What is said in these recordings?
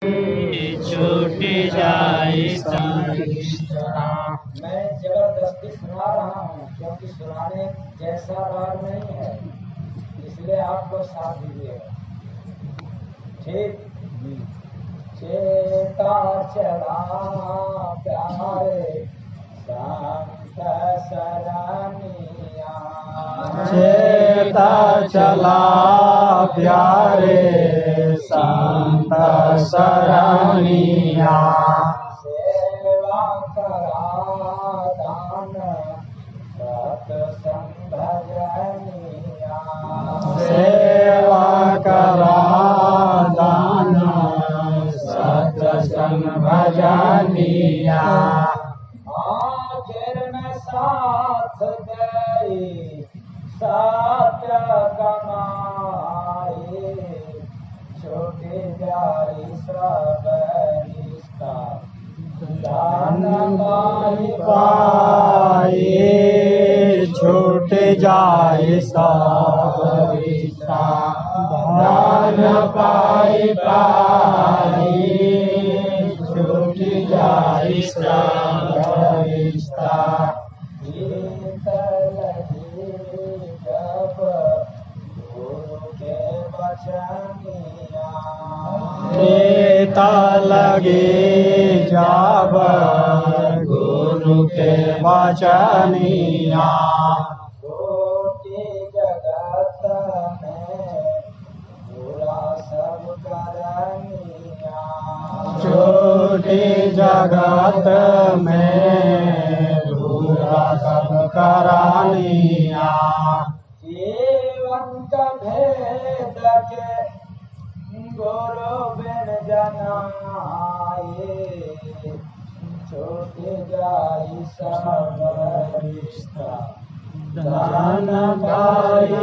छूट जाए मैं जबरदस्ती सुना रहा हूँ क्योंकि सुनाने जैसा राग नहीं है, इसलिए आप लोग साथ दीजिएगा। ठीक। चेता चला प्यारे संत सरनिया, चेता चला प्यारे संत सरनिया, सेवा करा दान सत्संग भजनिया, सेवा करा दान सत्संग भजनिया, आखिर में साथ गई सत्य कमाई, छूट जाई सब रिश्ता दान पाए छूट जाए सब रिश्ता, दान पाए छूट जाए सब रिश्ता, गीत लगी जब गुरु के वचनिया, प्रीता लगे जब गुरु के वचनिया, छोटी जगत में बुरा सब करनिया, छोटी जगत में बुरा सब करानिया, जीवन का भेद के गुरु बिन जनाए, छोटे जाई सब रिश्ता दान पाए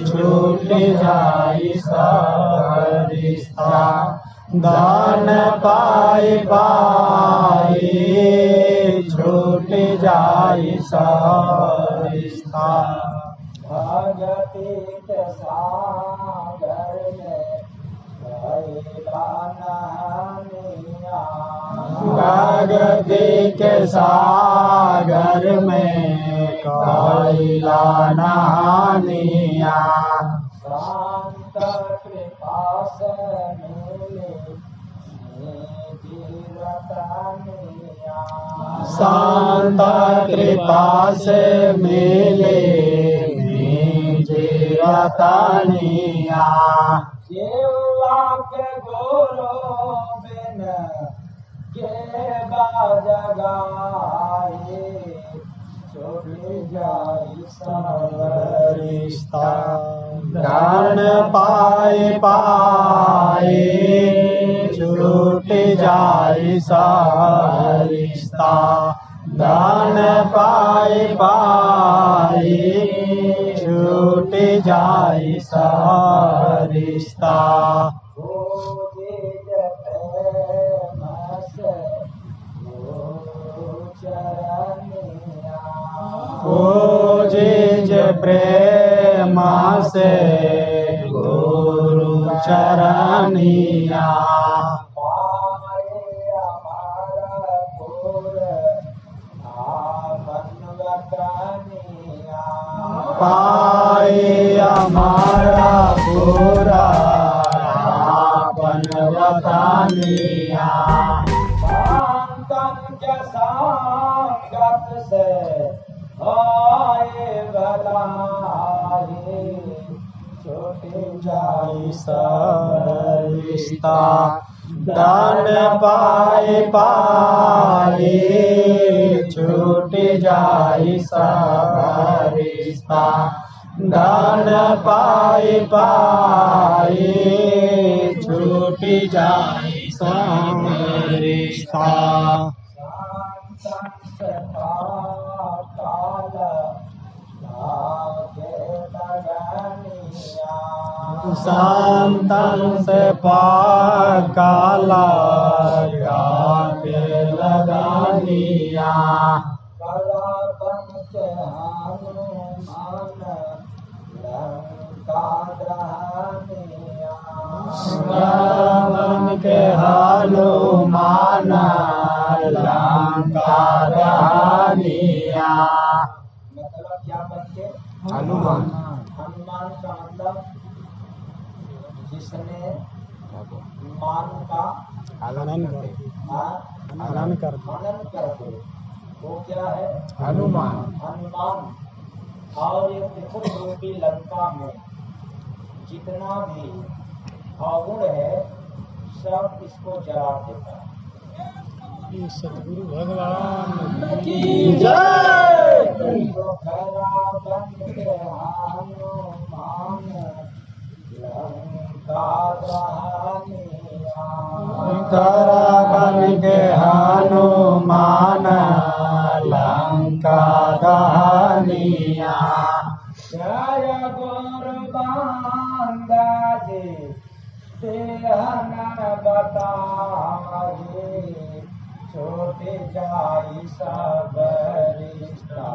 छूट जाए सब रिश्ता, दान पाए छूट जाए सब रिश्ता, भगति के सागर में भैला नहानिया, भगति के सागर में कैला नहानिया, शांत कृपा से मिले जीवतनिया, शांत कृपा से मिले जीवतनिया, जीवा के गुरु बिन के जगाए, छोड़ी जाई सब रिश्ता, दान पाए छूट जाए सब रिश्ता, दान पाए छूट जाए सब रिश्ता, खोजिज प्रेम से गुरु चरनिया, पाए हमारा पूरा आपन वतनिया, के संगत से आए भलाई, छोटे जाई सब रिश्ता, दान पाए छूट जाई सब रिश्ता, दान पाए छूट जाई सब रिश्ता, शांतन से काला के लगानिया, कला बन के हनुमान लंका दहनिया, रावण के हनुमान लंका दहनिया। मतलब क्या बनते? हनुमान। हनुमान का मतलब जिसने मान का हनन हनन कर दे, वो क्या है? हनुमान। हनुमान। और ये त्रिपुर रूपी लंका में जितना भी अवगुण है सब इसको जला देता है। सतगुरु भगवान की जय। तो रावण के हनुमान लंका दहनिया। रावण के हनुमान लंका दहनिया। जय गुरु बांधाजे तेहन बताए, छोटे जाई सब रिश्ता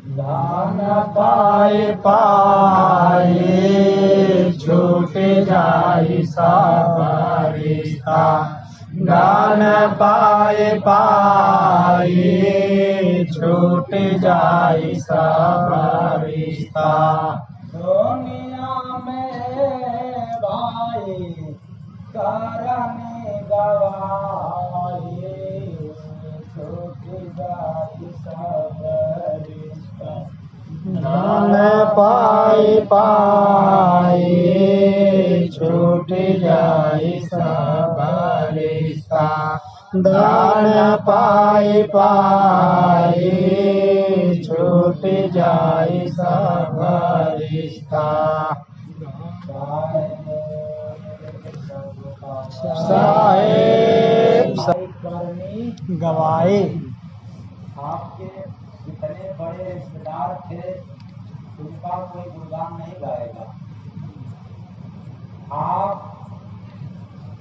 धन पाए पाए छूट जाई सब रिश्ता। धन पाए पाए छूट जाई सब रिश्ता। दुनिया में भाई करने गवाए, छूट जाई सब रिश्ता। धन पाए पाए छूट जाई सब रिश्ता। धन पाए पाए छूट जाई सब रिश्ता। साहेब करनी गवाए। आपके जितने बड़े रिश्तेदार थे उनका कोई गुणगान नहीं गाएगा। आप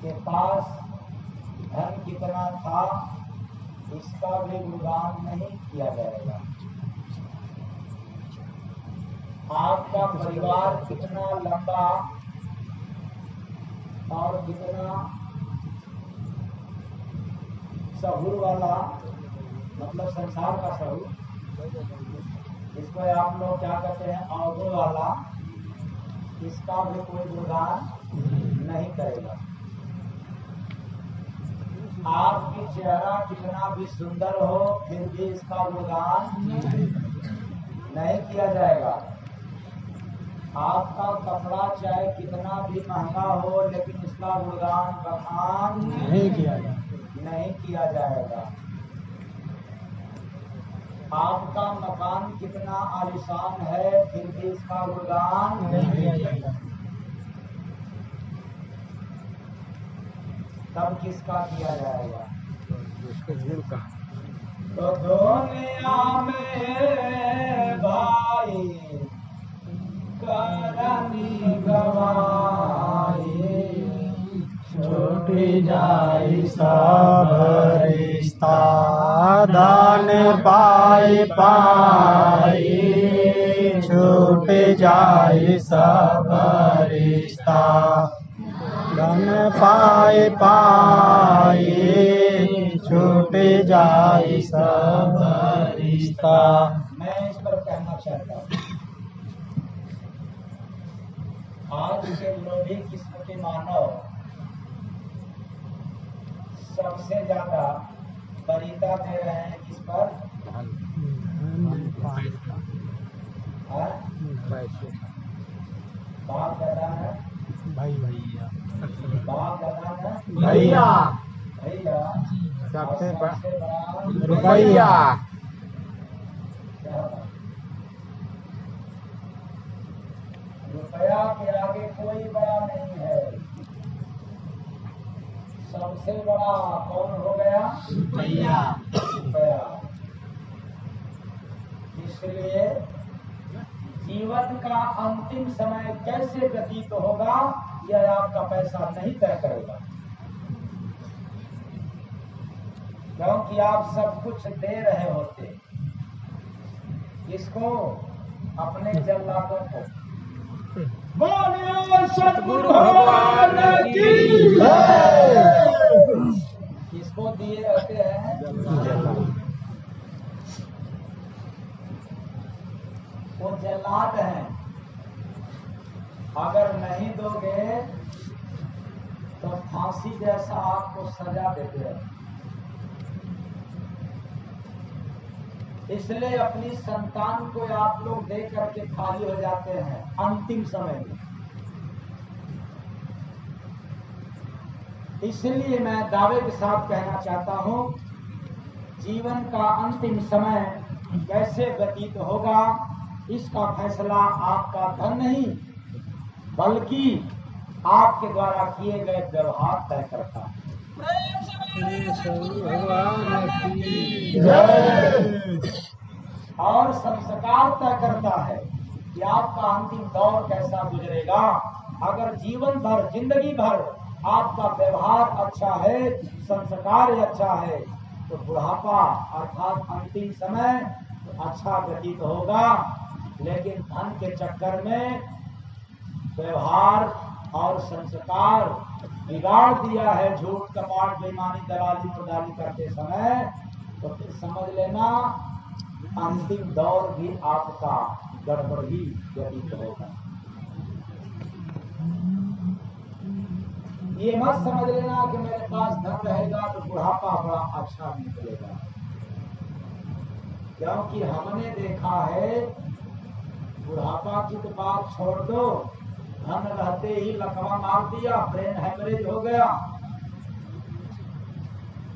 के पास धन कितना था इसका भी गुणगान नहीं किया जाएगा। आपका परिवार कितना लंबा और कितना सहूर वाला, मतलब संसार का सहूर, इसको आप लोग क्या कहते हैं अवगुण वाला, इसका भी कोई गुणगान नहीं करेगा। आपकी चेहरा कितना भी सुंदर हो फिर भी इसका गुणगान नहीं किया जाएगा। आपका कपड़ा चाहे कितना भी महंगा हो लेकिन इसका गुणगान बखान नहीं किया जाएगा। आपका मकान कितना आलीशान है फिर भी इसका गुणगान नहीं किया जाएगा। तब किसका किया जाएगा? तो दुनिया में भाई करनी गवाए, छूट जाई सब रिश्ता। धन पाए पाए छूट जाई सब रिश्ता। धन पाए पाए छूट जाई सब रिश्ता। मैं इस पर कहना चाहता हूँ, आज के लोभी किस्म के मानव सबसे ज्यादा वरीयता दे रहे हैं किस पर? हाँ? बाप दादा है, बाप दादा है, भैया भैया सबसे बड़ा रुपया। क्या बात? रुपया के आगे कोई बड़ा नहीं है। सबसे बड़ा कौन हो गया? रुपया। रुपया। इसलिए जीवन का अंतिम समय कैसे व्यतीत होगा यह आपका पैसा नहीं तय करेगा, क्योंकि आप सब कुछ दे रहे होते इसको अपने जल्लादों को, बोलिए सतगुरु भगवान की जय। किसको दिए रहते हैं? वो जल्लाद हैं। अगर नहीं दोगे तो फांसी जैसा आपको सजा देते हैं। इसलिए अपनी संतान को आप लोग दे करके खाली हो जाते हैं अंतिम समय में। इसलिए मैं दावे के साथ कहना चाहता हूं, जीवन का अंतिम समय कैसे व्यतीत होगा इसका फैसला आपका धन नहीं बल्कि आपके द्वारा किए गए व्यवहार तय करता है। भगवान की जय। और संस्कार तय करता है कि आपका अंतिम दौर कैसा गुजरेगा। अगर जीवन भर जिंदगी भर आपका व्यवहार अच्छा है, संस्कार अच्छा है, तो बुढ़ापा अर्थात अंतिम समय तो अच्छा व्यतीत होगा। लेकिन धन के चक्कर में व्यवहार और संस्कार बिगाड़ दिया है, झूठ कपट बेईमानी दलाली मुर्दाली करते समय, तो फिर समझ लेना अंतिम दौर भी आपका गड़बड़ ही व्यतीत होगा। ये मत समझ लेना कि मेरे पास धन रहेगा तो बुढ़ापा बड़ा अच्छा निकलेगा, क्योंकि हमने देखा है बुढ़ापा की तो बात छोड़ दो, धन रहते ही लकवा मार दिया, ब्रेन हेमरेज हो गया,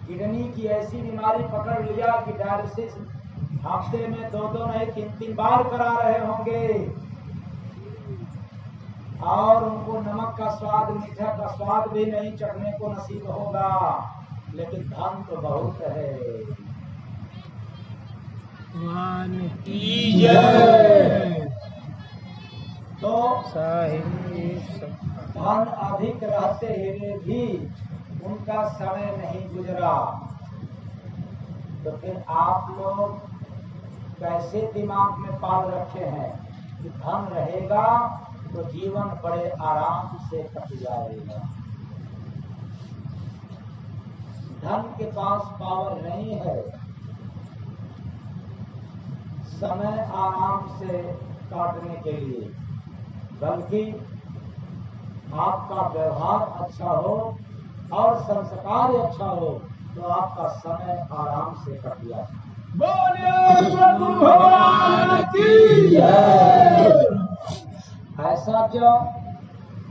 किडनी की ऐसी बीमारी पकड़ लिया कि डायलिसिस हफ्ते में 2-2 नहीं 3-3 बार करा रहे होंगे, और उनको नमक का स्वाद मीठा का स्वाद भी नहीं चखने को नसीब होगा। लेकिन धन तो बहुत है। भगवान की जय। तो धन अधिक रहते हुए भी उनका समय नहीं गुजरा, तो फिर आप लोग कैसे दिमाग में पाल रखे हैं कि धन रहेगा तो जीवन बड़े आराम से कट जाएगा। धन के पास पावर नहीं है समय आराम से काटने के लिए, बल्कि आपका व्यवहार अच्छा हो और संस्कार अच्छा हो तो आपका समय आराम से कट जाए। बोलिए सतगुरु भगवान की जय। ऐसा क्यों?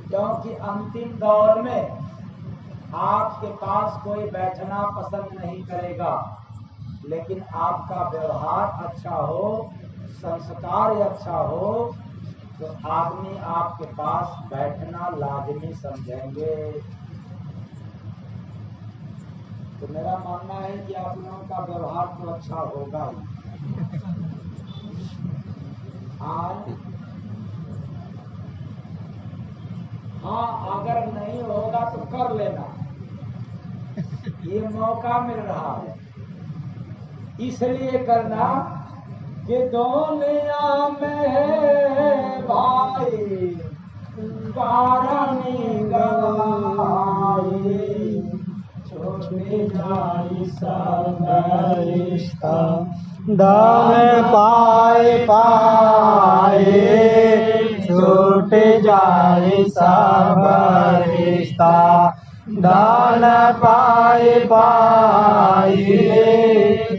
क्योंकि अंतिम दौर में आपके पास कोई बैठना पसंद नहीं करेगा, लेकिन आपका व्यवहार अच्छा हो, संस्कार अच्छा हो, तो आदमी आपके पास बैठना लाजमी समझेंगे। तो मेरा मानना है कि आप लोगों का व्यवहार तो अच्छा होगा ही। हाँ, अगर नहीं होगा तो कर लेना, ये मौका मिल रहा है, इसलिए करना कि दुनिया में है भाई कारणी गवाई, छोटे जाई सब रिश्ता दान पाए पाए छूट जाए सब रिश्ता, दान पाए पाए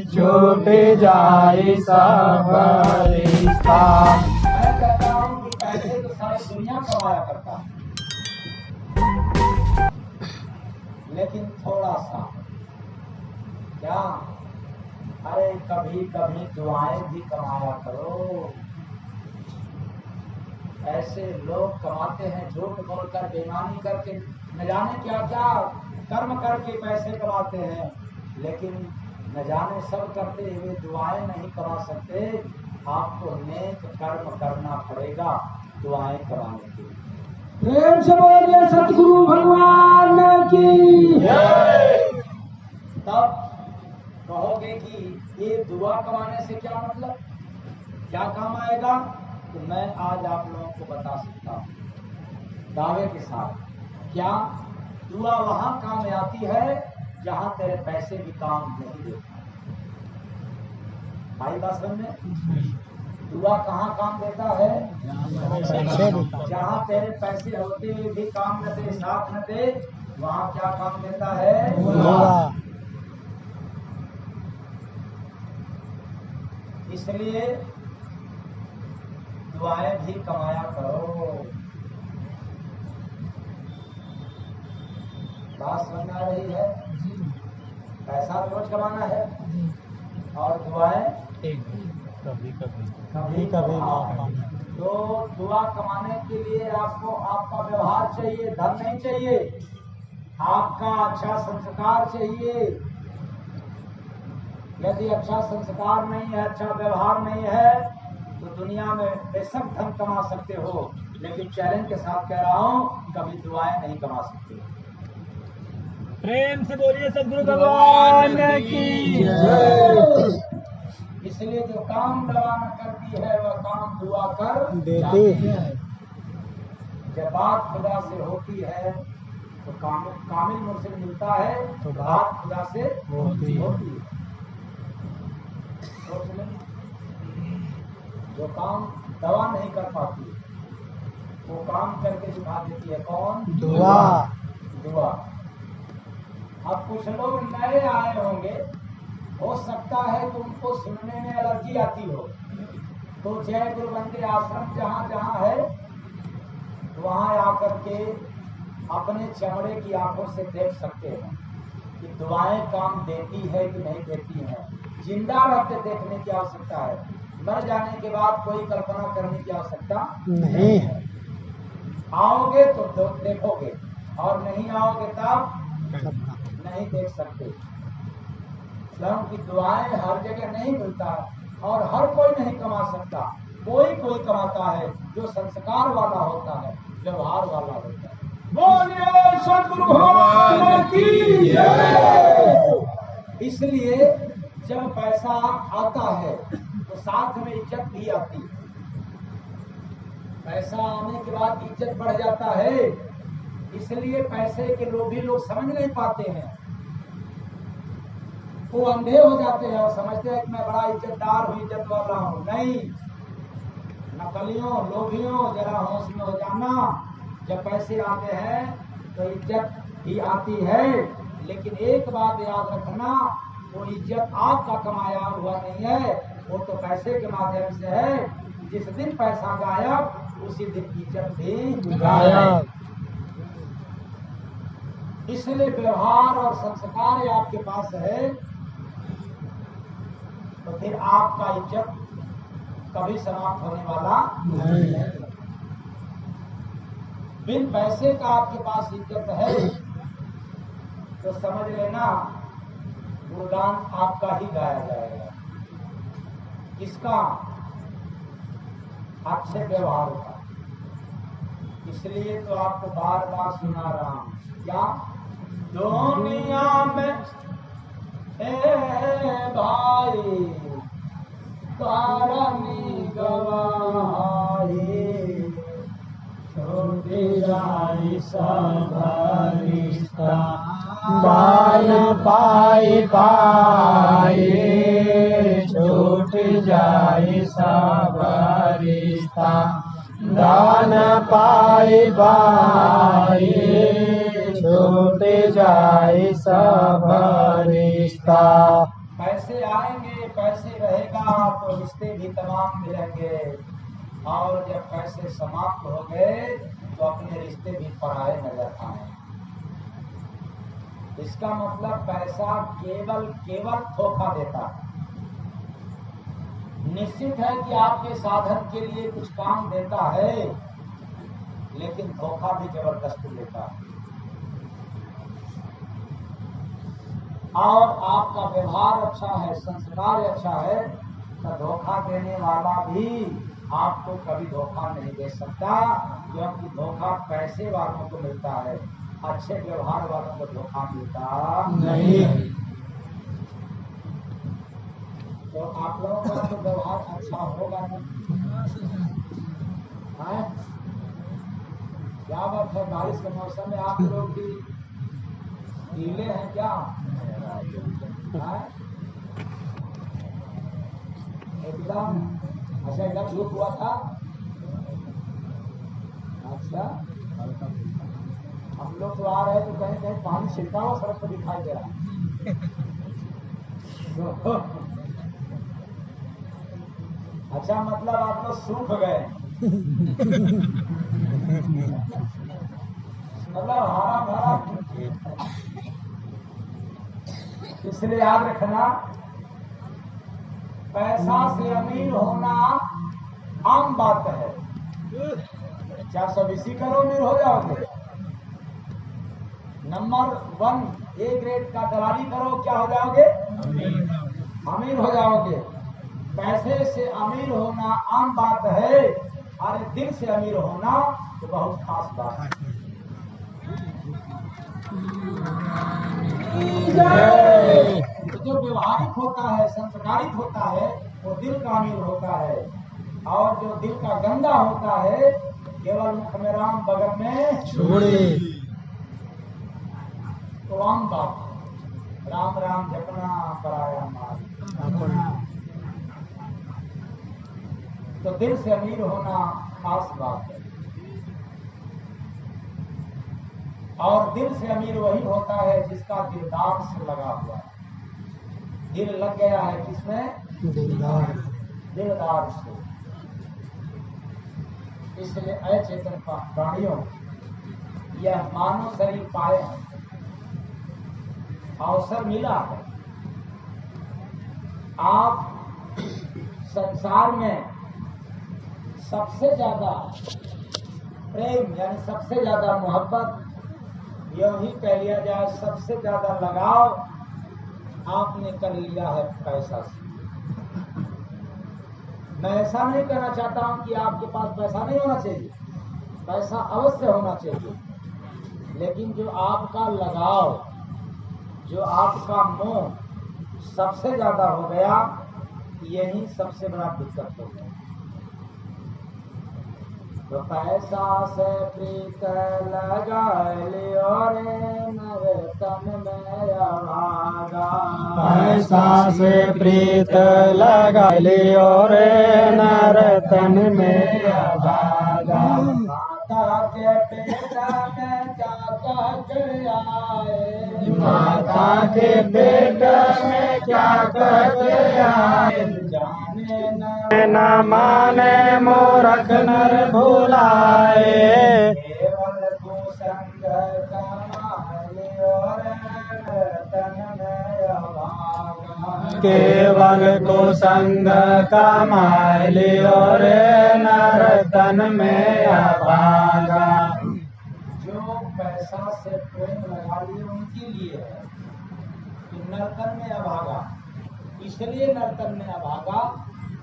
छूट जाए सब रिश्ता। मैं कहता हूँ कि पैसे तो सारी दुनिया कमाया करता है, लेकिन थोड़ा सा क्या, अरे कभी कभी दुआएं भी कमाया करो। ऐसे लोग कमाते हैं झूठ बोलकर, बेईमानी करके, न जाने क्या क्या कर्म करके पैसे कमाते हैं, लेकिन न जाने सब करते हुए दुआएं नहीं कमा सकते। आपको नेक कर्म करना पड़ेगा दुआएं कमाने के लिए। प्रेम से बोलिए सतगुरु भगवान की जय। तब कहोगे कि ये दुआ कमाने से क्या मतलब, क्या काम आएगा? तो मैं आज आप लोगों को बता सकता हूँ। दावे के साथ। क्या? दुआ वहां काम में आती है जहां तेरे पैसे भी काम नहीं देते। भाई बात समझ में? दुआ कहाँ काम देता है? जहाँ तेरे पैसे होते हुए भी काम न दे, साथ न दे, वहाँ क्या काम देता है? दुआ। इसलिए दुआएं भी कमाया करो। बात समझ आ रही है? पैसा रोज कमाना है और दुआएं कभी कभी तो दुआ कमाने के लिए आपको आपका व्यवहार चाहिए, धन नहीं चाहिए। आपका अच्छा संस्कार चाहिए। यदि अच्छा संस्कार नहीं है, अच्छा व्यवहार नहीं है, तो दुनिया में बेशक धन कमा सकते हो, लेकिन चैलेंज के साथ कह रहा हूं, कभी दुआएं नहीं कमा सकते। प्रेम से बोलिए सद्गुरु भगवान की जय। इसलिए जो काम दवा न करती है वह काम दुआ कर देती है। जब बात खुदा से होती है तो कामिल मुझसे मिलता है, तो बात खुदा से होती है। सोच लें, जो काम दवा नहीं कर पाती वो काम करके दिखा देती है। कौन? दुआ। दुआ। अब कुछ लोग नए आए होंगे, हो सकता है कि उनको सुनने में एलर्जी आती हो, तो जय गुरु बंदे आश्रम जहाँ जहाँ है वहाँ आकर के अपने चमड़े की आंखों से देख सकते हैं कि दुआएं काम देती है कि नहीं देती हैं। जिंदा रहते देखने की आवश्यकता है, मर जाने के बाद कोई कल्पना करने की आवश्यकता नहीं है। आओगे तो देखोगे और नहीं आओगे तब नहीं देख सकते। क्योंकि दुआएं हर जगह नहीं मिलता और हर कोई नहीं कमा सकता। कोई कमाता है जो संस्कार वाला होता है, व्यवहार वाला होता है। बोलिए सद्गुरु भगवान की जय। इसलिए जब पैसा आता है तो साथ में इज्जत भी आती है। पैसा आने के बाद इज्जत बढ़ जाता है। इसलिए पैसे के लोभी लोग समझ नहीं पाते हैं, वो अंधे हो जाते हैं और समझते हैं कि मैं बड़ा इज्जतदार हूँ, इज्जत वाला हूँ। नहीं, नकलियों लोभियों जरा होश में हो जाना। जब पैसे आते हैं तो इज्जत भी आती है, लेकिन एक बात याद रखना, वो इज्जत आपका कमाया हुआ नहीं है, वो तो पैसे के माध्यम से है। जिस दिन पैसा गायब उसी दिन इज्जत भी गायब। इसलिए व्यवहार और संस्कार आपके पास है तो फिर आपका इज्जत कभी समाप्त होने वाला नहीं है। बिन पैसे का आपके पास इज्जत है तो समझ लेना गुणगान आपका ही गाया जाएगा। किसका? अच्छे व्यवहार का। इसलिए तो आपको बार बार सुना रहा हूं, क्या दुनिया में भाई कारणी गवाही, छोटे जाई सब रिश्ता, दान पाए छूट जाए सब रिश्ता। दान पाए छूट जाए सब रिश्ता। पैसे आएंगे, पैसे रहेगा तो रिश्ते भी तमाम मिलेंगे, और जब पैसे समाप्त हो गए तो अपने रिश्ते भी पराए नजर आए। इसका मतलब पैसा केवल धोखा देता है। निश्चित है कि आपके साधन के लिए कुछ काम देता है, लेकिन धोखा भी जबरदस्त देता है। और आपका व्यवहार अच्छा है, संस्कार अच्छा है, तो धोखा देने वाला भी आपको कभी धोखा नहीं दे सकता, क्योंकि धोखा पैसे वालों को मिलता है, अच्छे व्यवहार वालों को धोखा मिलता नहीं। तो आप लोगों का तो व्यवहार अच्छा होगा ना? क्या बात है, बारिश के मौसम में आप लोग भी गीले हैं क्या? एकदम। अच्छा, एकदम धूप हुआ था। अच्छा, हम लोग तो आ रहे तो कहीं कहीं पानी छिड़का हुआ सड़क पर दिखाई दे रहा है। अच्छा, मतलब आप लोग सूख गए। मतलब हरा भरा। इसलिए याद रखना, पैसा से अमीर होना आम बात है। 420 करोड़ अमीर हो जाओगे। नंबर 1 ए ग्रेड का दलाली करो, क्या हो जाओगे? अमीर हो जाओगे। पैसे से अमीर होना आम बात है, अरे दिल से अमीर होना तो बहुत खास बात है। तो जो व्यवहारिक होता है, संस्कारित होता है, वो दिल का अमीर होता है। और जो दिल का गंदा होता है, केवल मुख में राम बगल में छोड़े। तो आम बात है। राम राम जपना पराया माल। तो दिल से अमीर होना खास बात है। और दिल से अमीर वही होता है जिसका दिलदार से लगा हुआ है। दिल लग गया है किसमें? दिलदार से। इसलिए अचेतन प्राणियों यह मानव शरीर पाए हैं, अवसर मिला है। आप संसार में सबसे ज्यादा प्रेम यानी सबसे ज्यादा मोहब्बत, यह ही कह लिया जाए सबसे ज्यादा लगाव आपने कर लिया है पैसा से। मैं ऐसा नहीं कहना चाहता हूं कि आपके पास पैसा नहीं होना चाहिए, पैसा अवश्य होना चाहिए, लेकिन जो आपका लगाव, जो आपका मोह सबसे ज्यादा हो गया, यही सबसे बड़ा दिक्कत हो गया। तो पैसा से प्रीत लगा लियो रे नर तन में अभागा। पैसा से प्रीत लगा लियो रे नर तन में अभागा। माता के पेट में क्या कर आए, माता के पेट में क्या कर आए, जाने न माने मूर्ख नर भुलाए। केवल कुसंग कमालियो रे तन में अभागा। केवल कुसंग कमाए लियो रे नर तन में अभागा। जो पैसा से प्रेम लगा लिए उनके लिए है कि नर्तन में अभागा। इसलिए नर्तन में अभागा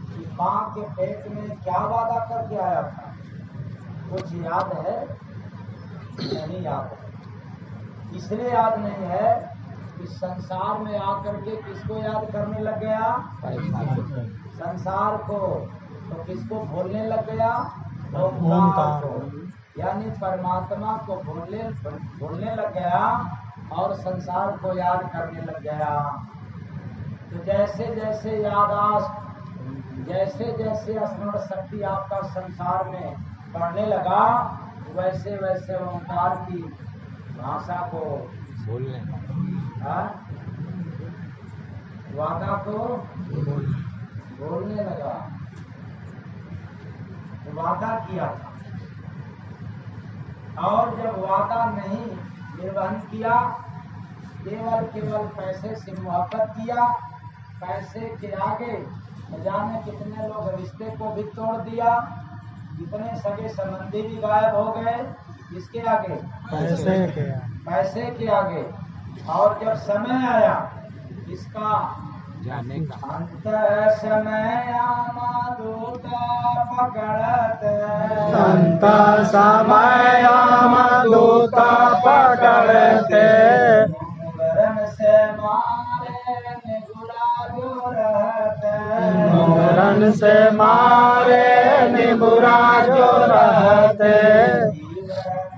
कि मां के पेट में क्या वादा करके आया था, कुछ याद है? नहीं याद है। इसलिए याद नहीं है कि संसार में आकर के किसको याद करने लग गया? संसार को। तो किसको भूलने लग गया? ओंकार को, यानी परमात्मा को भूलने लग गया और संसार को याद करने लग गया। तो जैसे जैसे यादाश्त, जैसे जैसे स्मरण शक्ति आपका संसार में बढ़ने लगा, वैसे वैसे ओंकार की भाषा को बोलने, वादा को बोलने लगा। वादा किया था, और जब वादा नहीं निर्वहन किया, केवल पैसे से मोहब्बत किया, पैसे के आगे न जाने कितने लोग रिश्ते को भी तोड़ दिया, कितने सगे संबंधी भी गायब हो गए। किसके आगे? पैसे के आगे। और जब समय आया इसका जाने का, अंत समय आमा दूता पकड़ते, अंत समय आमा दूता पकड़ते। मुंगरन से मारे निगुरा जो रहते, मुंगरन से मारे निबुरा जो रहते। जीवन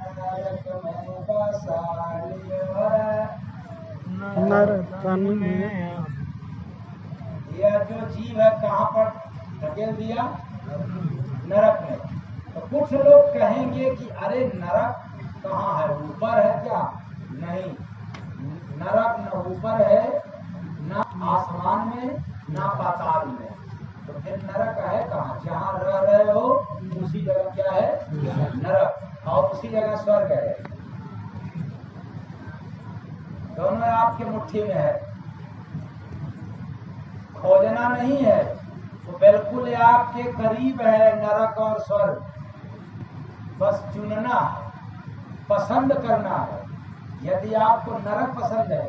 नरतन में। यह जो जीव है कहाँ पर धकेल दिया? नरक में। तो कुछ लोग कहेंगे कि अरे नरक कहाँ है, ऊपर है क्या? नहीं, नरक न ऊपर है, न आसमान में, न पाताल में। तो फिर नरक है कहाँ? जहाँ रह रहे हो उसी जगह क्या है? नरक। और उसी जगह स्वर्ग है। दोनों आपके मुट्ठी में है, खोजना नहीं है। तो बिल्कुल आपके करीब है नरक और स्वर्ग। बस चुनना है, पसंद करना है। यदि आपको नरक पसंद है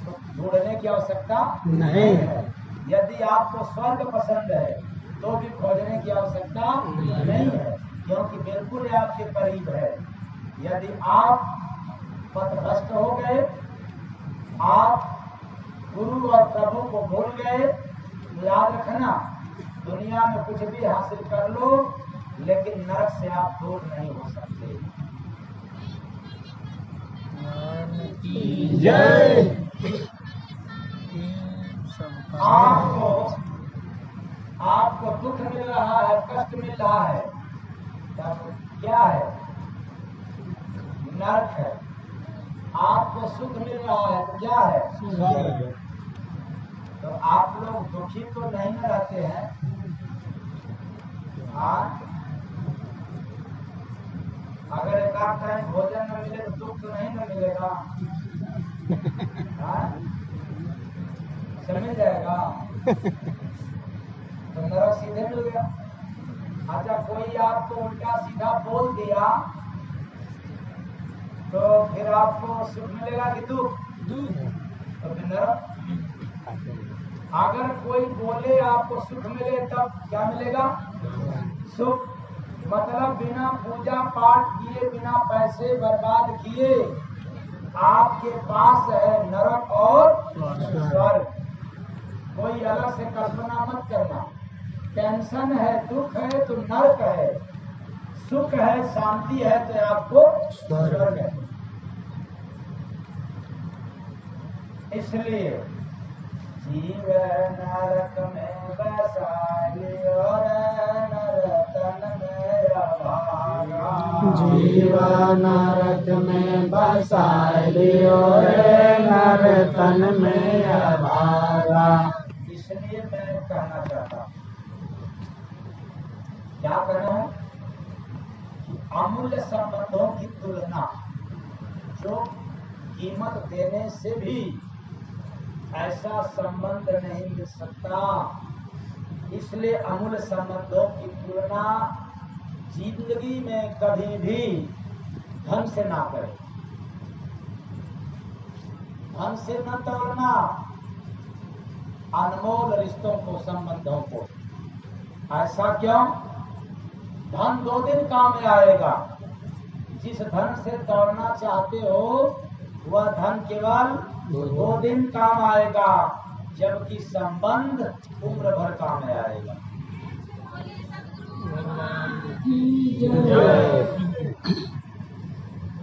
तो ढूंढने की आवश्यकता नहीं है। यदि आपको स्वर्ग पसंद है तो भी खोजने की आवश्यकता नहीं है, क्योंकि बिल्कुल आपके करीब है। यदि आप पथभ्रष्ट हो गए, आप गुरु और प्रभु को भूल गए, तो याद रखना, दुनिया में कुछ भी हासिल कर लो लेकिन नरक से आप दूर नहीं हो सकते। जय। आपको दुख मिल रहा है, कष्ट मिल रहा है, तब क्या है? नरक है। आपको सुख मिल रहा है तो क्या है? स्वर्ग। तो आप लोग दुखी तो नहीं न रहते हैं? हाँ, अगर एक आध टाइम भोजन न मिले तो दुख तो नहीं न मिलेगा? हाँ, मिल जाएगा तो नरक सीधे मिल गया। अच्छा, कोई आपको उल्टा सीधा बोल दिया तो फिर आपको सुख मिलेगा कि दुख? तो फिर नरक। अगर कोई बोले आपको सुख मिले तब क्या मिलेगा? सुख। मतलब बिना पूजा पाठ किए, बिना पैसे बर्बाद किए आपके पास है नरक और स्वर्ग। कोई अलग से कल्पना मत करना। टेंशन है, दुख है तो नरक है, सुख है, शांति है तो आपको स्वर्ग है। इसलिए जीव नरक में बसालियो नरतन में अभागा। जीव नरक में बसालियो नरतन में अभागा। इसलिए मैं कहना चाहता हूँ, क्या कहना है कि अमूल्य संबंधों की तुलना जो कीमत देने से भी ऐसा संबंध नहीं मिल सकता। इसलिए अमूल्य संबंधों की तुलना जिंदगी में कभी भी धन से ना करें। धन से न तोड़ना अनमोल रिश्तों को, संबंधों को। ऐसा क्यों? धन 2 दिन काम में आएगा। जिस धन से तोड़ना चाहते हो वह धन केवल 2 दिन काम आएगा, जबकि संबंध उम्र भर काम में आएगा।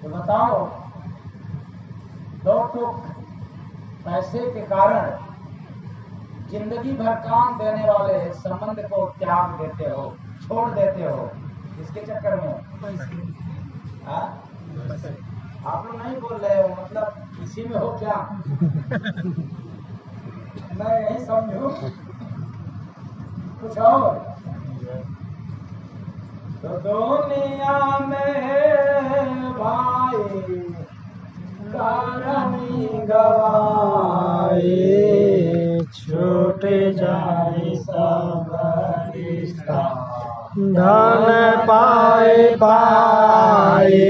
तो बताओ, 2 टुक पैसे के कारण जिंदगी भर काम देने वाले संबंध को त्याग देते हो, छोड़ देते हो, इसके चक्कर में। आप लोग नहीं बोल रहे हो, मतलब इसी में हो क्या? मैं यही समझू कुछ और। तो दुनिया में भाई कारणी गवाए, छूट जाए सब रिश्ता। धन पाए पाए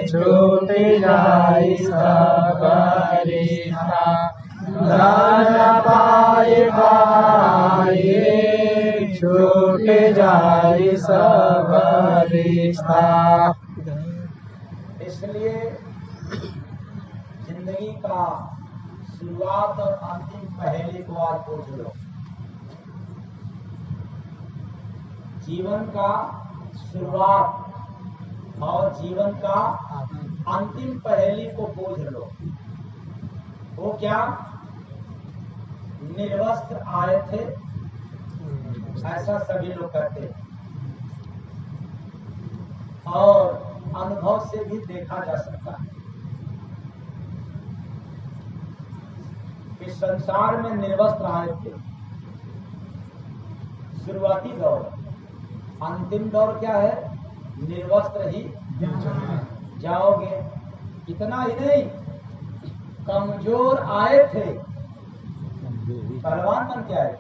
छूट जाए सब रिश्ता। धन पाए पाए छूट जाए सब रिश्ता। इसलिए जिंदगी का शुरुआत और अंतिम पहेली को आज पूछ लो। जीवन का शुरुआत और जीवन का अंतिम पहेली को पूछ लो। वो क्या निर्वस्त्र आए थे, ऐसा सभी लोग कहते हैं। और अनुभव से भी देखा जा सकता है कि संसार में निर्वस्त्र आए थे। शुरुआती दौर, अंतिम दौर क्या है? निर्वस्त्र ही जाओगे। इतना ही नहीं, कमजोर आए थे, पहलवान बन के आए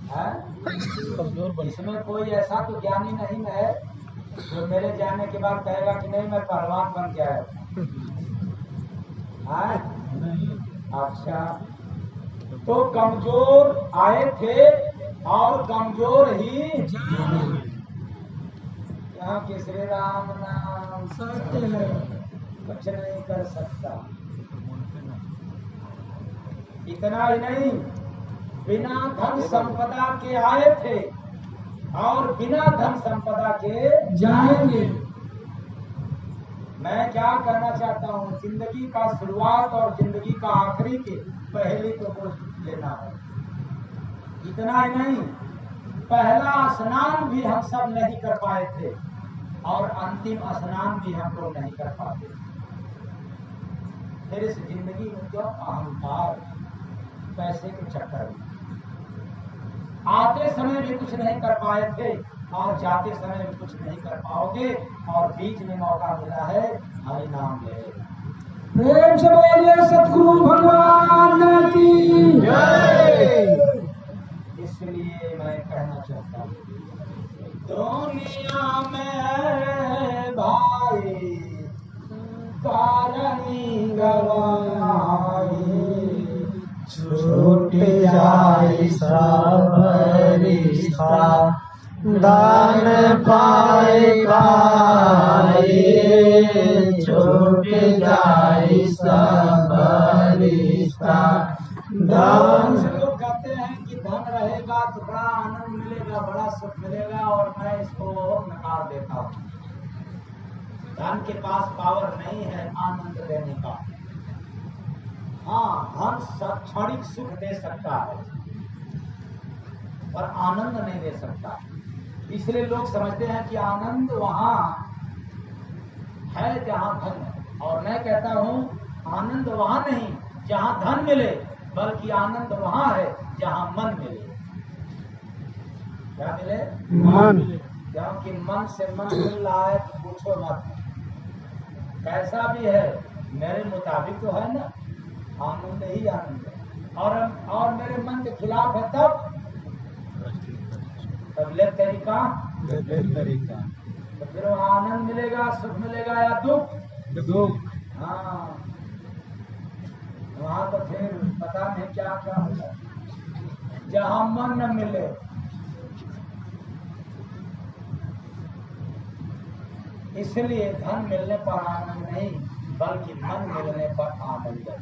हैं? इसमें कोई ऐसा तो ज्ञानी नहीं है जो मेरे जाने के बाद कहेगा कि नहीं मैं पहलवान बन के आया है? अच्छा, तो कमजोर आए थे और कमजोर ही यहाँ के श्री राम नाम सत्य है, कुछ नहीं कर सकता। इतना ही नहीं, बिना धन संपदा के आए थे और बिना धन संपदा के जाएंगे। मैं क्या कहना चाहता हूँ, जिंदगी का शुरुआत और जिंदगी का आखिरी के पहले को लेना है। इतना ही नहीं, पहला स्नान भी हम सब नहीं कर पाए थे और अंतिम स्नान भी हम लोग नहीं कर पाते। फिर इस जिंदगी में क्यों अहंकार, पैसे के चक्कर में आते समय भी कुछ नहीं कर पाए थे और जाते समय भी कुछ नहीं कर पाओगे, और बीच में मौका मिला है, हरि नाम ले। प्रेम से बोलिए सतगुरु भगवान की जय। इसलिए मैं कहना चाहता हूँ, दुनिया में भाई कारणी गवाई, छूट जाए सब रिश्ता, दान पाए पाए, छूट जाए सब रिश्ता, दान। लोग कहते हैं कि धन रहेगा तो बड़ा आनंद मिलेगा, बड़ा सुख मिलेगा, और मैं इसको नकार देता हूँ। धन के पास पावर नहीं है आनंद देने का। हाँ, धन क्षणिक सुख दे सकता है पर आनंद नहीं दे सकता। इसलिए लोग समझते हैं कि आनंद वहां है जहां धन है, और मैं कहता हूं आनंद वहां नहीं जहां धन मिले, बल्कि आनंद वहां है जहां मन मिले। क्या मिले? मन। क्योंकि मन से मन मिल रहा है तो पूछो मत, कैसा भी है मेरे मुताबिक तो है ना, आनंद ही आनंद है। और मेरे मन के खिलाफ है तब ले तरीका, तो फिर वहाँ आनंद मिलेगा, सुख मिलेगा या दुख? हाँ, वहाँ तो फिर पता नहीं क्या क्या होगा, जहाँ मन न मिले। इसलिए धन मिलने पर आनंद नहीं, बल्कि मन मिलने पर आनंद है।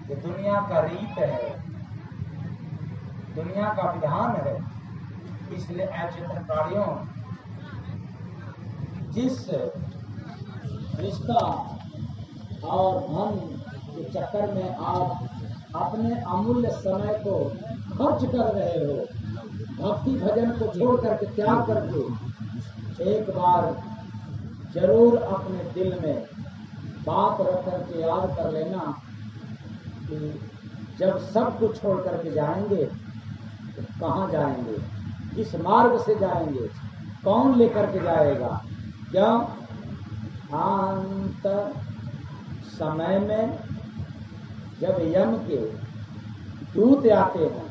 ये दुनिया का रीत है, दुनिया का विधान है। इसलिए अचेतन प्राणियों, जिस रिश्ता और धन के चक्कर में आप अपने अमूल्य समय को खर्च कर रहे हो, भक्ति भजन को छोड़ करके, त्याग करके, एक बार जरूर अपने दिल में बात रख करके याद कर लेना कि जब सब कुछ छोड़ करके जाएंगे तो कहाँ जाएंगे, किस मार्ग से जाएंगे, कौन लेकर के जाएगा? क्या अंत समय में जब यम के दूत आते हैं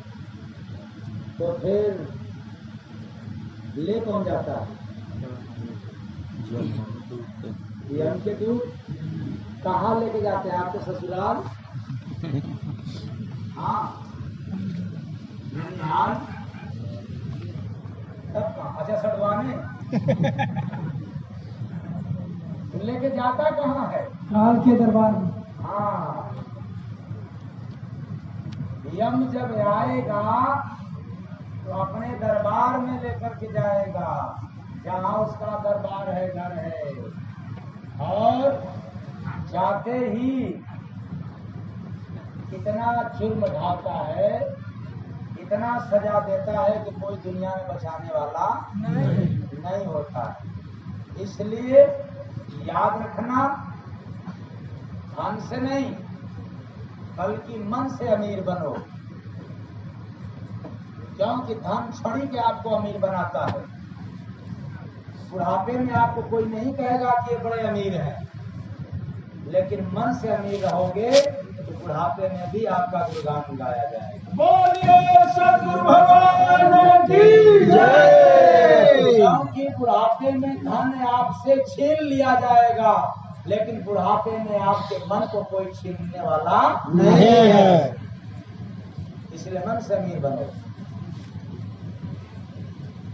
तो फिर ले कौन जाता है? यम के दूत कहाँ लेके जाते हैं? आपके ससुराल? हाँ, तब कहाँ? अच्छा, सड़वाने लेके जाता कहाँ है? काल के दरबार में। हाँ, यम जब आएगा तो अपने दरबार में लेकर के जाएगा, जहाँ उसका दरबार है, घर है। और जाते ही इतना जुर्म ढाता है, इतना सजा देता है कि कोई दुनिया में बचाने वाला नहीं होता है। इसलिए याद रखना, धन से नहीं बल्कि मन से अमीर बनो, क्योंकि धन क्षणिक के आपको अमीर बनाता है। बुढ़ापे में आपको कोई नहीं कहेगा कि ये बड़े अमीर हैं, लेकिन मन से अमीर रहोगे तो बुढ़ापे में भी आपका गुणगान गाया जाएगा। बोलिए सतगुरु भगवान की जय। क्योंकि बुढ़ापे में धन आपसे छीन लिया जाएगा, लेकिन बुढ़ापे में आपके मन को कोई छीनने वाला नहीं है। इसलिए मन से अमीर बनो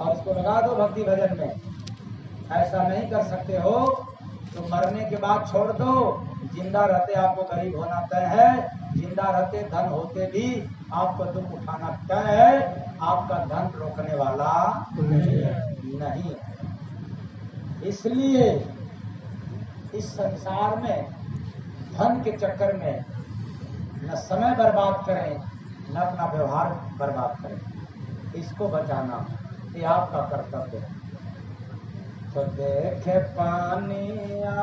और इसको लगा दो भक्ति भजन में। ऐसा नहीं कर सकते हो तो मरने के बाद छोड़ दो। जिंदा रहते आपको गरीब होना तय है, जिंदा रहते धन होते भी आपको दुख उठाना तय है। आपका धन रोकने वाला नहीं है। इसलिए इस संसार में धन के चक्कर में न समय बर्बाद करें, न अपना व्यवहार बर्बाद करें। इसको बचाना ये आपका कर्तव्य है। तो देखे पानिया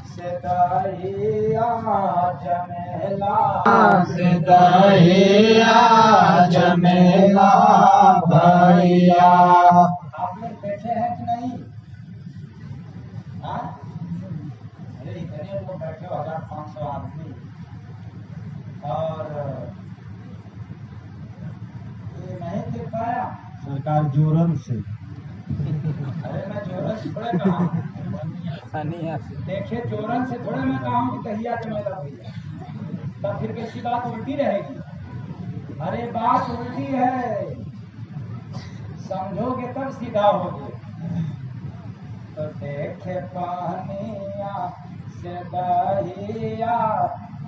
से दहिया जमेला, से दहिया जमेला भैया। आप लोग बैठे हैं कि नहीं? हाँ? अरे इतने लोग बैठे हो, 1500 आदमी। और ये नहीं देख पाया सरकार जोरन से। अरे मैं जोरन से थोड़े कहा, देखिए जोरन से थोड़े मैं कहा हूँ कि दहिया जमेला भैया, तब फिर कैसी बात उल्टी रहेगी। अरे बात उल्टी है, समझोगे तब सीधा होगे। तो देखे पानिया से दहिया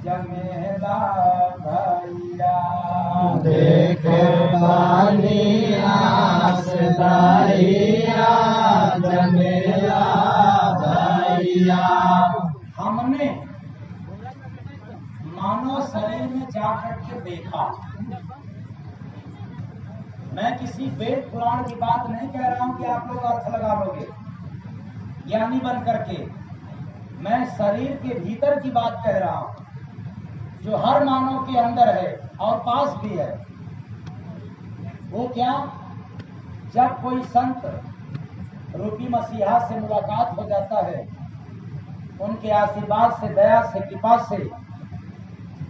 जमेला भैया, देखे पानिया से दहिया जमेला भैया। हमने मानव शरीर में जाकर के देखा। मैं किसी वेद पुराण की बात नहीं कह रहा हूं कि आप लोग अर्थ लगा लोगे ज्ञानी बन करके। मैं शरीर के भीतर की बात कह रहा हूं, जो हर मानव के अंदर है और पास भी है। वो क्या, जब कोई संत रूपी मसीहा से मुलाकात हो जाता है, उनके आशीर्वाद से, दया से, कृपा से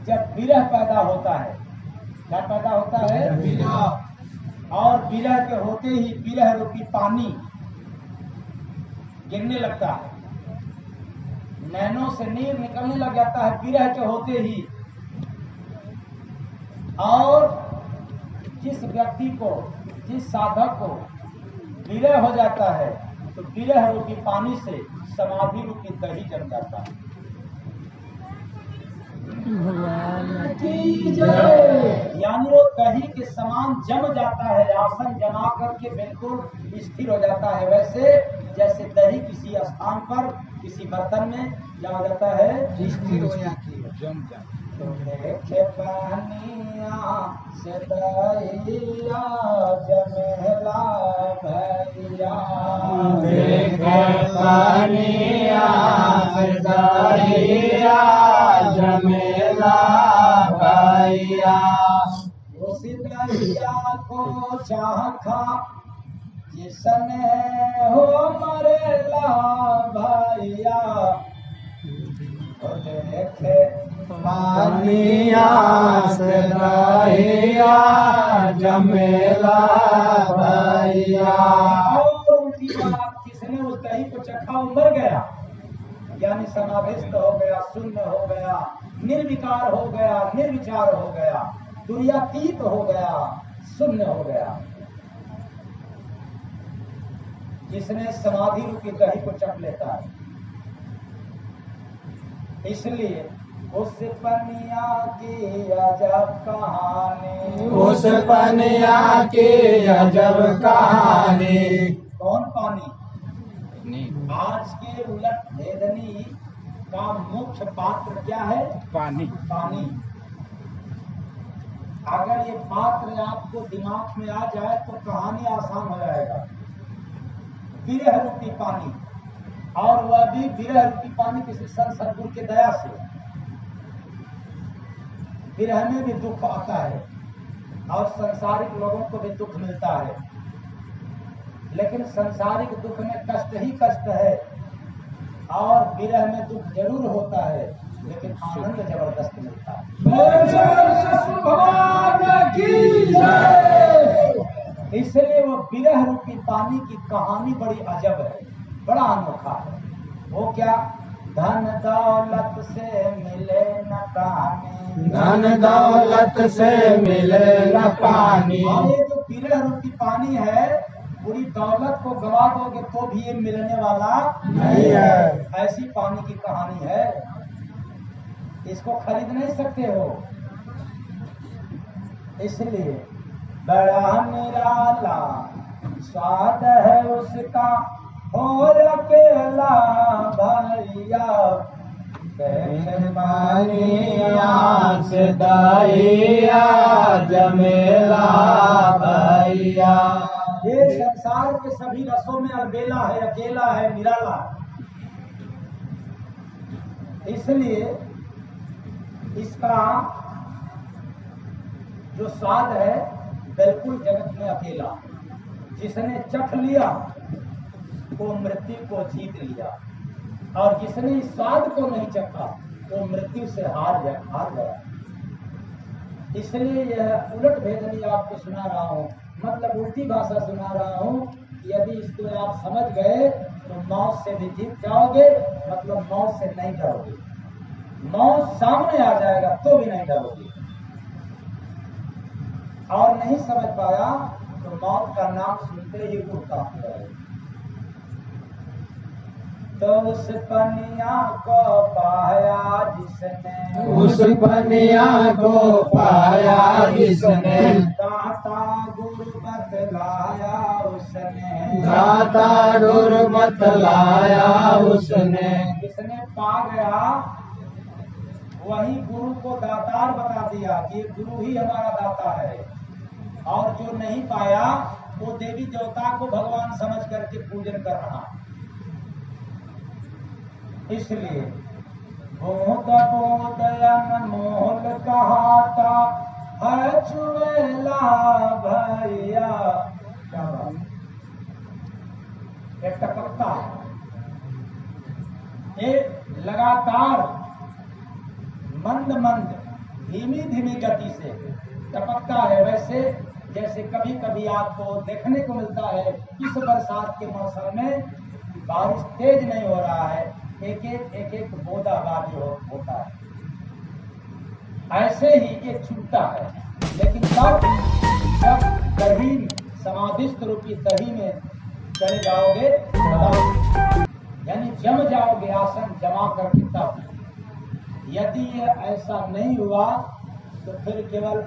जब विरह पैदा होता है, क्या पैदा होता है? विरह। और विरह के होते ही विरह रूपी पानी गिरने लगता है, नैनों से नीर निकलने लग जाता है विरह के होते ही। और जिस व्यक्ति को, जिस साधक को विरह हो जाता है, तो विरह रूपी पानी से समाधि रूपी दही जम जाता है। यानी वो दही के समान जम जाता है, आसन जमा करके बिल्कुल स्थिर हो जाता है। वैसे जैसे दही किसी स्थान पर, किसी बर्तन में क्या हो जाता है? स्थिर हो जाती है, जम जाती है। देखे पानिया से दहिया जमेला भैया, देखे पानिया से दहिया जमेला भैया। उस दहिया को चाखा जिसने हो मरेला भैया, तो देखे पानिया से दहिया जमेला भैया। और उल्टी बात, जिसने उस दही को चखा वो मर गया, यानी समाधिस्थ हो गया, शून्य हो गया, निर्विकार हो गया, निर्विचार हो गया, तुर्यातीत हो गया, शून्य हो गया। जिसने समाधि रूपी दही को चख लेता है। इसलिए उस पनिया की अजब कहानी, उस पनिया की अजब कहानी। कौन पानी? आज के उलट भेदनी का मुख्य पात्र क्या है? पानी। पानी। अगर ये पात्र आपको दिमाग में आ जाए तो कहानी आसान हो जाएगा। विरह रूपी पानी, और वह भी विरह रूपी पानी किसी संत सद्गुरु की दया से। विरह में भी दुख आता है और संसारिक लोगों को भी दुख मिलता है, लेकिन संसारिक दुख में कष्ट ही कष्ट है, और विरह में दुख जरूर होता है, लेकिन आनंद जबरदस्त मिलता है। इसलिए वो विरह रूपी पानी की कहानी बड़ी अजब है, बड़ा अनोखा है। वो क्या? धन दौलत से मिले न पानी, धन दौलत से मिले न पानी। और ये जो विरह रूपी पानी है, पूरी दौलत को गवा दोगे तो भी ये मिलने वाला नहीं है। ऐसी पानी की कहानी है, इसको खरीद नहीं सकते हो। इसलिए बड़ा निराला स्वाद है उसका, हो अकेला भैया पानिया से दैया जमेला भैया। ये संसार के सभी रसों में अलबेला है, अकेला है, निराला है। इसलिए इसका जो स्वाद है बिल्कुल जगत में अकेला। जिसने चख लिया वो मृत्यु को जीत लिया, और जिसने इस स्वाद को नहीं चखा वो मृत्यु से हार गया। इसलिए यह उलट भेदनी आपको सुना रहा हूँ, मतलब उल्टी भाषा सुना रहा हूँ। यदि इसको आप समझ गए तो मौत से भी जीत जाओगे, मतलब मौत से नहीं डरोगे। मौत सामने आ जाएगा तो भी नहीं डरोगे। और नहीं समझ पाया तो मौत का नाम सुनते ही रूह कांप जाएगी। तो उस पनिया को पाया जिसने, उस पनिया को पाया जिसने, दाता गुरु बतलाया उसने, दाता गुरु बतलाया उसने। जिसने पा गया वही गुरु को दातार बता दिया कि गुरु ही हमारा दाता है। और जो नहीं पाया वो देवी देवता को भगवान समझ करके पूजन कर रहा। इसलिए बोध बोधयन मोल कहाता है चुड़ैला भैया। क्या बात? एक टपकता एक लगातार मंद मंद धीमी धीमी गति से टपकता है। वैसे जैसे कभी कभी आपको देखने को मिलता है इस बरसात के मौसम में बारिश तेज नहीं हो रहा है, एक एक बूंदाबांदी होता है, ऐसे ही ये छूटता है। लेकिन तब जब दही समाधिस्थ रूपी दही में चले जाओगे, यानी जम जाओगे आसन जमा करके, तब यदि ये ऐसा नहीं हुआ तो फिर केवल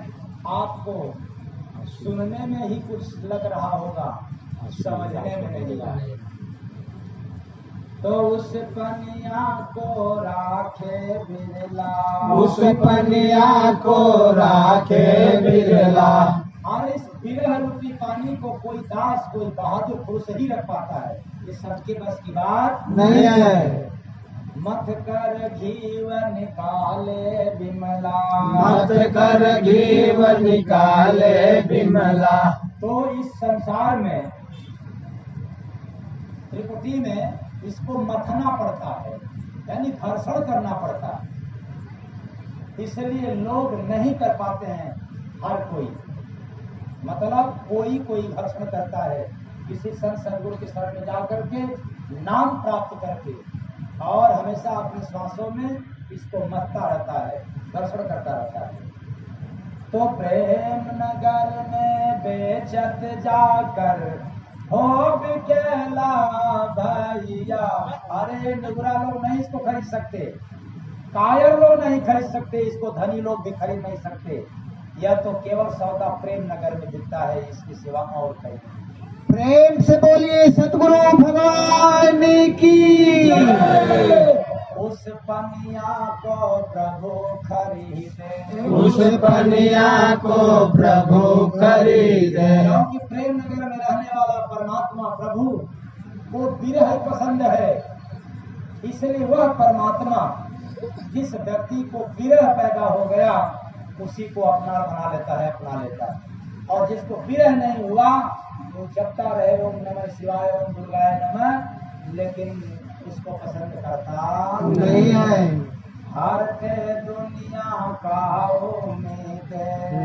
आपको सुनने में ही कुछ लग रहा होगा, समझने में नहीं आएगा। तो उस पनिया को राखे बिरला, उस पनिया को राखे बिरला। और इस विरह रूपी पानी को कोई दास कोई बहादुर पुरुष ही रख पाता है, ये सबके बस की बात नहीं है। मत कर घीव निकाले बिमला, मत कर घीव निकाले बिमला। तो इस संसार में त्रिपुटी में इसको मथना पड़ता है, यानी घर्षण करना पड़ता है। इसलिए लोग नहीं कर पाते हैं, हर कोई, मतलब कोई कोई घर्षण करता है किसी संत सद्गुरु के शरण में जाकर के नाम प्राप्त करके, और हमेशा अपने श्वासों में इसको मथता रहता है, घर्षण करता रहता है। तो प्रेम नगर में बेचत जाकर हो बिकेला भैया। अरे निगुरा लोग नहीं इसको खरीद सकते, कायर लोग नहीं खरीद सकते इसको, धनी लोग भी खरीद नहीं सकते। यह तो केवल सौदा प्रेम नगर में बिकता है, इसकी सिवा और कहीं नहीं। प्रेम से बोलिए सतगुरु भगवान की। उस पनिया को प्रभु खरीदे, उस पनिया को प्रभु खरीदे। क्योंकि प्रेम नगर में रहने वाला परमात्मा प्रभु को विरह पसंद है, इसलिए वह परमात्मा जिस व्यक्ति को विरह पैदा हो गया उसी को अपना बना लेता है, अपना लेता है। और जिसको विरह नहीं हुआ वो जपता रहे ओम नमः शिवाय ओम दुर्गाय नमः, लेकिन उसको पसंद करता नहीं है। हरते दुनिया का उम्मीद,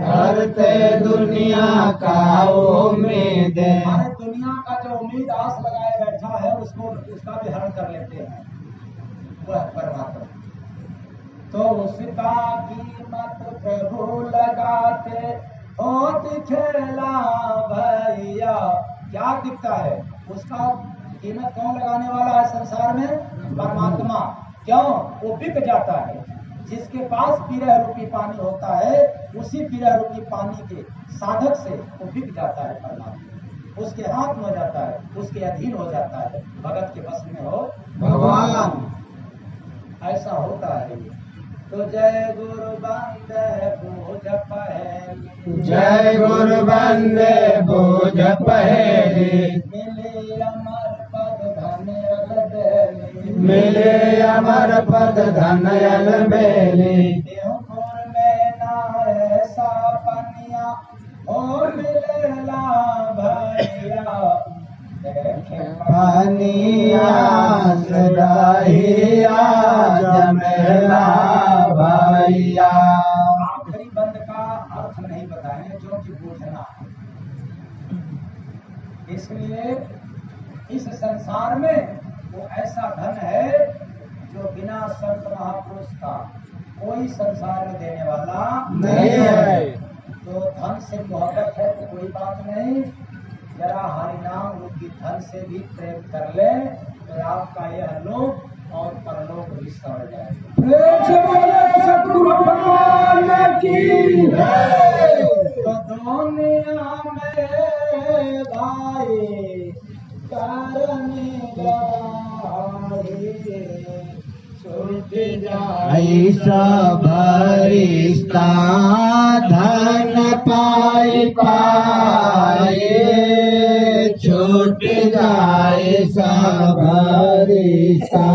हरते दुनिया का उम्मीद। हर दुनिया का जो उम्मीद आस लगाए बैठा है उसको उसका भी हरण कर लेते हैं वह परमात्मा। तो उसका कीमत प्रभु लगाते हो दिखेला भैया। क्या दिखता है? उसका कीमत कौन लगाने वाला है संसार में? परमात्मा। क्यों? वो बिक जाता है। जिसके पास विरह रूपी पानी होता है उसी विरह रूपी पानी के साधक से वो बिक जाता है परमात्मा, उसके हाथ में हो जाता है, उसके अधीन हो जाता है, भगत के बस में हो भगवान। ऐसा होता है। तो जय गुरु बंदे बोझ पहेली, जय गुरु बंदे बोझ पहेली। मिले अमर पद धन अलबेली, मिले अमर पद धन अलबेली। देहपुर में ना ऐसा पनिया हो मिलेला भैया, पनिया सदाहिया जमेला भैया। आखिरी बंद का अर्थ नहीं बताएंगे जो कि बूझना है। इसलिए इस संसार में वो ऐसा धन है जो बिना संत महापुरुष का कोई संसार में देने वाला नहीं है। तो धन से मोहब्बत है तो कोई बात नहीं, जरा हरि नाम रूपी धन से भी प्रेम कर ले तो आपका यह लोक और परलोक भी सवर जाएगा। प्रेम से बोले सतगुरु भगवान की जय। तो दुनिया में भाई करने छूट जाई सब रिश्ता धन पाई पाए, छूट जाए सब रिश्ता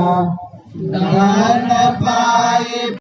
धन पाई